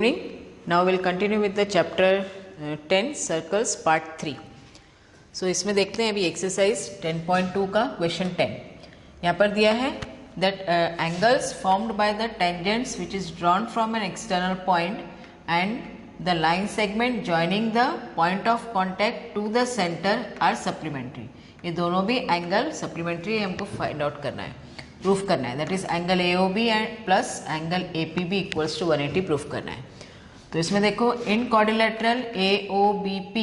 Now we'll continue with the chapter 10 circles part 3. So इसमें देखते हैं अभी एक्सरसाइज 10.2 का क्वेश्चन 10. यहाँ पर दिया है that angles formed by the tangents which is drawn from an external point and the line segment joining the point of contact to the center are supplementary. ये दोनों भी एंगल सप्लीमेंट्री हमको find out करना है, proof करना है. That is angle AOB and plus angle APB equals to 180 proof करना है. तो इसमें देखो in quadrilateral AOBP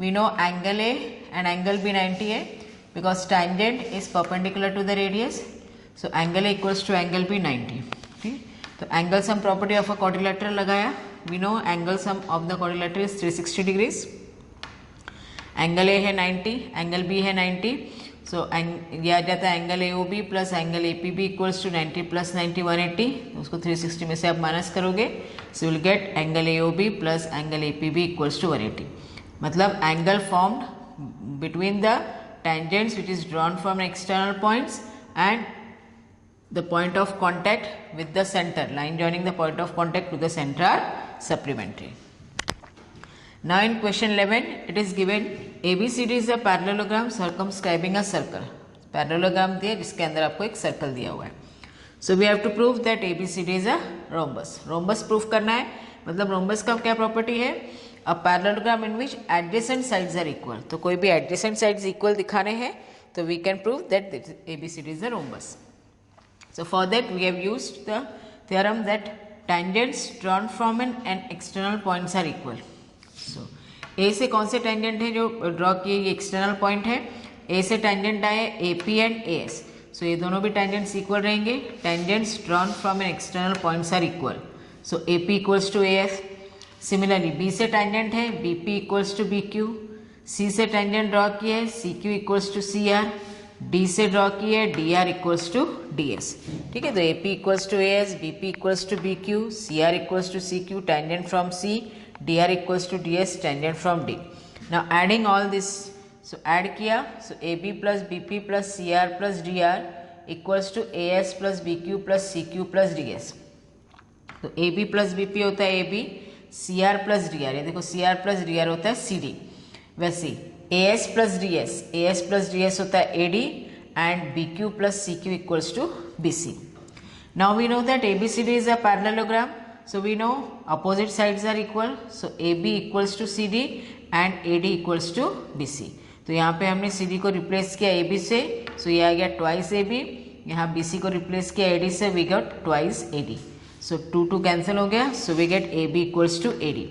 we know angle A and angle B 90 है because tangent is perpendicular to the radius. So angle A equals to angle B 90. ठीक, तो angle sum property of a quadrilateral लगाया. We know angle sum of the quadrilateral is 360 degrees. Angle A है 90, angle B है 90. सो ये आ जाता है angle AOB plus angle APB equals to 90 plus 90 180. उसको 360 में से आप माइनस करोगे. So will get angle AOB plus angle APB equals to 180. मतलब angle formed between the tangents which is drawn from external points and the point of contact with the centre, line joining the point of contact to the centre are supplementary. Now in question 11 it is given ABCD is a parallelogram circumscribing a circle. Parallelogram दिया जिसके अंदर आपको एक circle दिया हुआ है. So we have to prove that ABCD is a rhombus. Rhombus proof करना है. मतलब rhombus का क्या प्रॉपर्टी है? A parallelogram in which adjacent sides are equal. तो कोई भी adjacent sides equal दिखाने हैं तो we can prove that ABCD is a rhombus. So for that we have used the theorem that tangents drawn from an external points are equal. सो ए से कौन से tangent है जो ड्रॉ किए? ये एक्सटर्नल पॉइंट है. ए से टेंजेंट आए AP एंड AS. सो ये दोनों भी टेंजेंट्स इक्वल रहेंगे. Tangents drawn from an external points are equal. So AP equals to AF. Similarly B से टेंजेंट है BP equals to BQ. C से टेंजेंट ड्रॉ किया है CQ equals to CR. D से ड्रॉ किया है DR equals to DS. ठीक है, तो AP equals to AS, BP equals to BQ, CR equals to CQ, tangent from C, dr equals to ds, tangent from D. Now adding all this, so add किया, so AB plus BP plus CR plus DR equals to AS plus BQ plus CQ plus DS. तो AB plus BP होता है AB, CR plus DR, ये देखो CR plus DR होता है CD. वैसे AS plus DS होता है AD and BQ plus CQ equals to BC. Now we know that ABCD is a parallelogram. So we know opposite sides are equal. So AB equals to CD and AD equals to BC. तो यहाँ पे हमने CD को replace किया AB से, so ये आ गया twice AB. यहाँ BC को रिप्लेस किया AD से, we got twice AD. So 2 cancel हो गया, so we get AB equals to AD.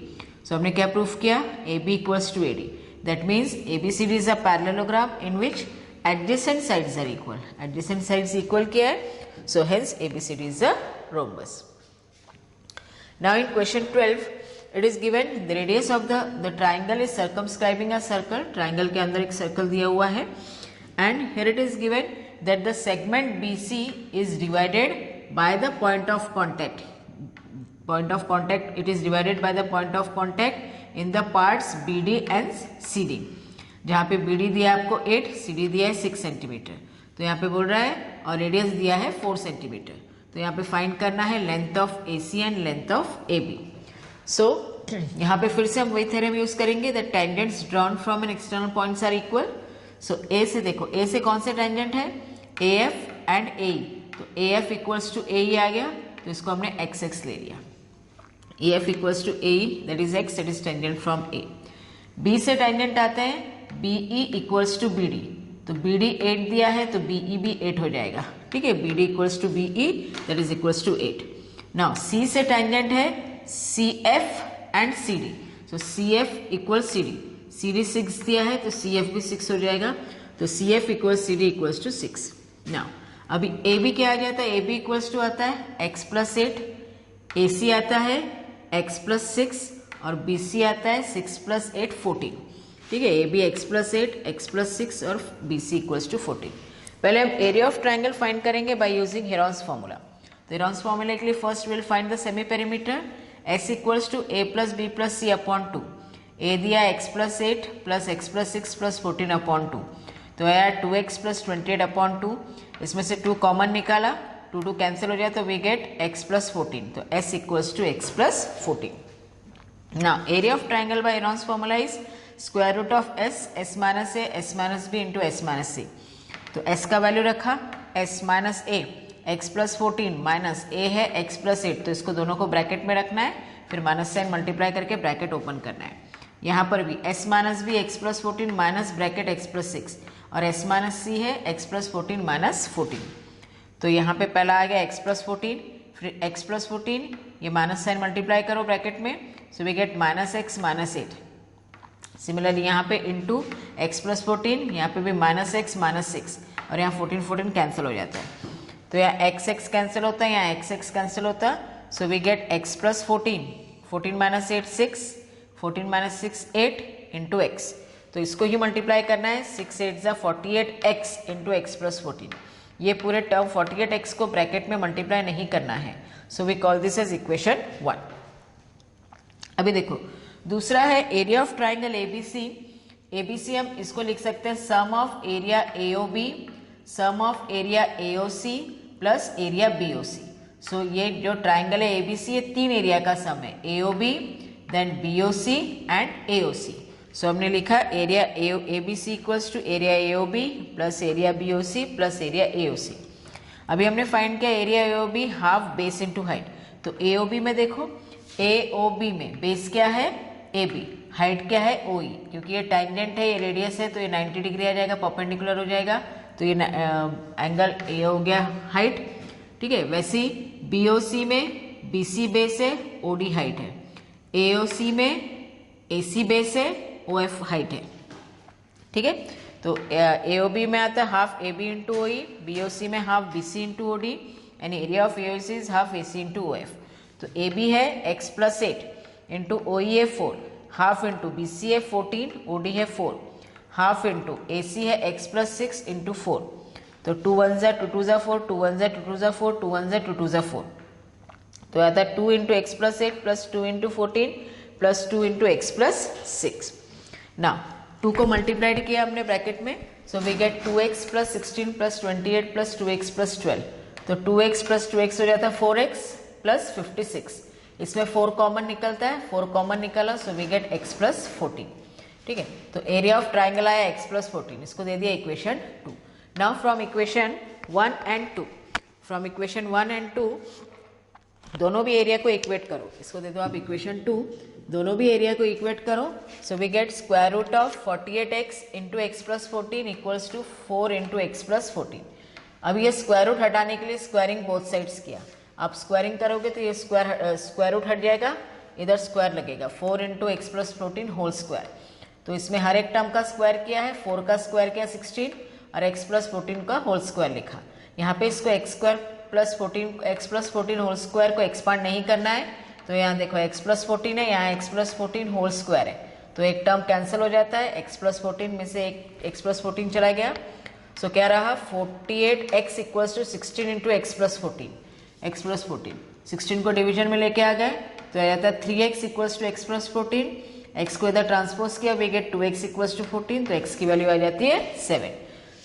So हमने क्या प्रूफ किया? AB equals to AD. That means ABCD is a parallelogram in which adjacent sides are equal. Adjacent sides equal किया है, so hence ABCD is a rhombus. Now in question 12 it is given the radius of the triangle is circumscribing a circle. Triangle के अंदर एक circle दिया हुआ है and here it is given that the segment BC is divided by the point of contact. Point of contact, it is divided by the point of contact in the parts BD and CD. जहाँ पे BD दिया है आपको 8, CD दिया है 6 centimetre. तो यहाँ पे बोल रहा है और रेडियस दिया है 4 सेंटीमीटर. तो यहाँ पे फाइंड करना है length of AC and length of AB. So यहाँ पे फिर से हम वही थ्योरम यूज करेंगे that tangents drawn from an external points are equal. So A से देखो, A से कौन से टेंजेंट है? AF and AE. तो AF इक्वल्स टू AE आ गया, तो इसको हमने XX ले लिया. AF equals to AE that is X, that is tangent from A. B से टेंजेंट आते हैं BE इक्वल्स टू BD. तो BD 8 दिया है तो BE भी 8 हो जाएगा. ठीक है, BD equals to BE that is equals to 8. Now C से टेंजेंट है CF and CD. So CF equal CD. CD 6 दिया है तो CF भी 6 हो जाएगा. तो CF equals CD equals to 6. Now अभी AB क्या आ जाता है? AB इक्वल्स टू आता है X प्लस 8. AC आता है X प्लस 6 और BC आता है 6 प्लस 8 14. ठीक है, AB X plus 8, X plus 6 और BC इक्वल्स टू 14. पहले हम एरिया ऑफ ट्राइंगल फाइंड करेंगे बाय यूजिंग हेरॉन्स फार्मूला. तो हेरॉन्स फार्मूला के लिए first will find the semi perimeter. S equals to A plus B plus C upon 2. A दिया X plus 8 plus X plus 6 plus 14 upon 2. तो आया 2X plus 28 upon 2. इसमें से 2 common निकाला, 2 cancel हो जाए तो वी गेट x प्लस 14, तो s equals to x plus 14. Now area of triangle by Heron's formula is square root of s minus a, s minus b into s minus c. तो s का value रखा s minus A, x plus 14 minus a है x plus 8, तो इसको दोनों को bracket में रखना है, फिर माइनस साइन मल्टीप्लाई करके ब्रैकेट ओपन करना है. यहाँ पर भी s minus b x plus 14 minus bracket x plus 6 और s माइनस सी है x प्लस 14 माइनस 14. तो यहाँ पे पहला आ गया x प्लस 14, फिर x प्लस 14, ये माइनस साइन मल्टीप्लाई करो ब्रैकेट में, so we get minus x minus 8. Similarly यहाँ पे इंटू एक्स प्लस 14, यहाँ पे भी माइनस एक्स माइनस 6 और यहाँ 14 14 कैंसिल हो जाता है. तो यहाँ एक्स एक्स कैंसिल होता है, यहाँ एक्स एक्स कैंसिल होता है, so we get x plus 14, 14 minus 8 6, 14 minus 6 8 into x. तो इसको ही मल्टीप्लाई करना है, 6 8 ज़ा 48 एक्स इंटू एक्स प्लस 14. ये पूरे टर्म 48 एक्स को ब्रैकेट में मल्टीप्लाई नहीं करना है, so we call this as equation 1. अभी देखो दूसरा है area of triangle ABC. ABC हम इसको लिख सकते हैं sum of area AOB, sum of area AOC plus area BOC. So ये जो ट्राइंगल है एबीसी, ये 3 एरिया का सम है, AOB then BOC and AOC. So हमने लिखा area ABC equals to area AOB plus area BOC plus area AOC. अभी हमने फाइंड किया area AOB half base into height. तो एओबी में देखो, एओबी में बेस क्या है AB, हाइट क्या है OE. क्योंकि ये टैंजेंट है, ये रेडियस है, तो ये 90 डिग्री आ जाएगा, परपेंडिकुलर हो जाएगा, तो ये एंगल A हो गया हाइट. ठीक है, वैसे ही BOC में BC बेस है, OD हाइट है. AOC में AC बेस है, OF हाइट है. ठीक है, तो AOB में आता है half AB into OE, BOC में half BC into OD and area of AOC is half AC into OF. तो AB है x प्लस 8 इंटू OE है 4, हाफ इंटू BC है 14, OD है 4, हाफ इंटू AC है x प्लस 6 इंटू 4. तो 2 1 ज़ा 2 2 ज़ा 4, 2 1 ज़ा 2 2 ज़ा 4, 2 1 ज़ा 2 2 ज़ा 4. तो आता है 2 into x plus 8 plus 2 into 14 plus 2 into x plus 6. ना 2 को मल्टीप्लाइड किया हमने ब्रैकेट में, so we get 2x plus 16 plus 28 plus 2x plus 12. तो 2x प्लस 2x हो जाता है 4x प्लस 56. इसमें 4 कॉमन निकलता है, 4 कॉमन निकला, so we get x plus 14. ठीक है, तो एरिया ऑफ ट्राइंगल आया x प्लस 14, इसको दे दिया equation 2. Now from equation 1 and 2, from equation 1 and 2 दोनों भी एरिया को इक्वेट करो. इसको दे दो आप इक्वेशन 2, दोनों भी एरिया को इक्वेट करो. So we get square root of 48x into x plus 14 equals to 4 into x plus 14. अब ये स्क्वायर रूट हटाने के लिए स्क्वायरिंग बोथ साइड्स किया. आप स्क्वायरिंग करोगे तो ये स्क्वायर रूट हट जाएगा, इधर स्क्वायर लगेगा, 4 into x plus 14 whole square. तो इसमें हर एक टर्म का स्क्वायर किया है, 4 का स्क्वायर किया 16 और एक्स प्लस 14 का होल स्क्वायर लिखा. यहाँ पे इसको एक्स प्लस 14 होल स्क्वायर को एक्सपांड नहीं करना है. तो यहाँ देखो एक्स प्लस 14 है, यहाँ एक्स प्लस 14 होल स्क्वायर है, तो एक टर्म कैंसिल हो जाता है, एक्स प्लस 14 में से एक एक्स प्लस 14 चला गया. सो क्या रहा 48x equals to 16 into x plus 14, x plus 14. 16 को डिवीजन में लेके आ गए तो आ जाता है 3x equals to x plus 14. x को इधर ट्रांसपोज किया, we get 2x equals to 14, तो x की वैल्यू आ जाती है 7.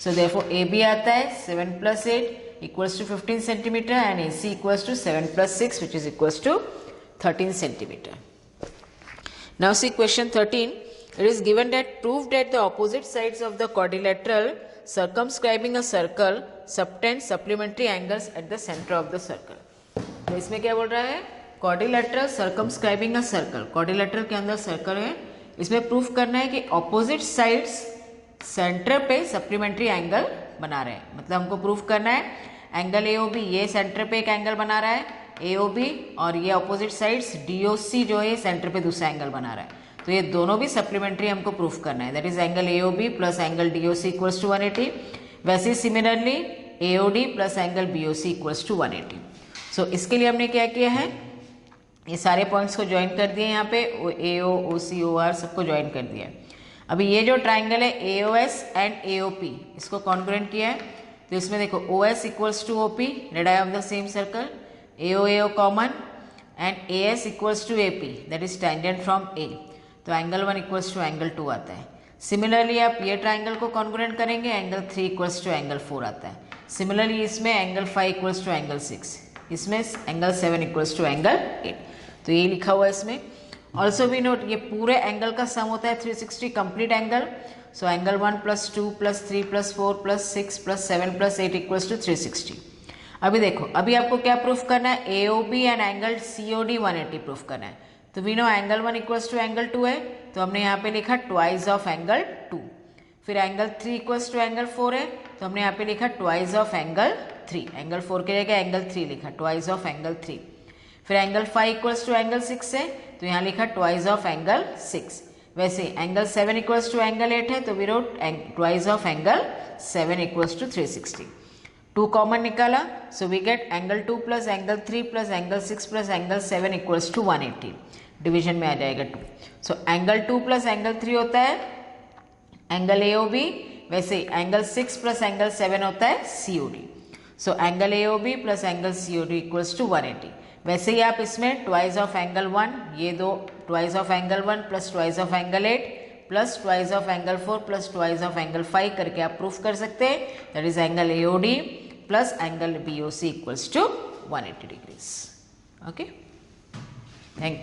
सो देयरफॉर AB आता है 7 plus 8 equals to 15 centimetre and AC equals to 7 plus 6 which is equals to 13 centimetre. Now see question 13. It is given that proved that the opposite sides of the quadrilateral circumscribing a circle subtend supplementary angles at the center of the circle. तो इसमें क्या बोल रहा है, quadrilateral circumscribing a circle. quadrilateral के अंदर circle है, इसमें प्रूफ करना है कि ऑपोजिट साइड्स सेंटर पे सप्लीमेंट्री एंगल बना रहे हैं. मतलब हमको प्रूफ करना है एंगल AOB ये सेंटर पे एक एंगल बना रहा है AOB, और ये ऑपोजिट साइड्स DOC जो है सेंटर पे दूसरा एंगल बना रहा है. तो ये दोनों भी सप्लीमेंट्री हमको प्रूफ करना है, that is angle AOB plus angle DOC equals to 180. वैसे similarly AOD plus angle BOC equals to 180. So इसके लिए हमने क्या किया है, ये सारे पॉइंट्स को ज्वाइन कर दिए, यहाँ पे AO OC OR सबको ज्वाइन कर दिया. अभी ये जो ट्राइंगल है AOS एंड AOP इसको कॉन्ग्रुएंट किया है. तो इसमें देखो OS equals to OP, radius of the same circle, AO common and AS equals to AP that is tangent from A. तो एंगल 1 इक्वल्स टू एंगल 2 आता है. सिमिलरली आप ये ट्राइंगल को कॉन्ग्रुएंट करेंगे, एंगल 3 इक्वल्स टू एंगल 4 आता है. Similarly इसमें एंगल 5 इक्वल्स टू एंगल 6, इसमें एंगल 7 इक्वल्स टू एंगल 8। तो ये लिखा हुआ है इसमें। ऑल्सो वी नोट ये पूरे एंगल का सम होता है 360 complete angle. So angle 1 plus 2 plus 3 plus 4 plus 6 plus 7 plus 8 equals to 360। अभी देखो, अभी आपको क्या प्रूफ करना है, AOB and angle COD 180 proof करना है। तो we know angle 1 equals to angle 2 है, तो हमने यहाँ पे लिखा ट्वाइस ऑफ एंगल 2। फिर एंगल 3 इक्वल्स टू एंगल 4 है, तो हमने यहाँ पे लिखा ट्वाइस ऑफ एंगल 3। एंगल 4 के जगह एंगल 3 लिखा, ट्वाइस ऑफ एंगल 3। फिर एंगल 5 इक्वल्स टू एंगल 6 है, तो यहाँ लिखा ट्वाइस ऑफ एंगल 6। वैसे एंगल 7 इक्वल्स टू एंगल 8 है, तो we wrote twice of angle 7 equals to 360। 2 common निकाला, so we get angle 2 plus angle 3 plus angle 6 plus angle 7 equals to 180। Division में आ जाएगा 2। सो एंगल 2 प्लस एंगल 3 होता है angle AOB, वैसे angle 6 plus angle 7 होता है COD। So angle AOB plus angle COD equals to 180। वैसे ही आप इसमें ट्वाइस ऑफ एंगल 1, ये दो twice of angle 1 plus twice of angle 8 plus twice of angle 4 plus twice of angle 5 करके आप प्रूफ कर सकते हैं। That is angle AOD plus angle BOC equals to 180 degrees. Okay, thank you.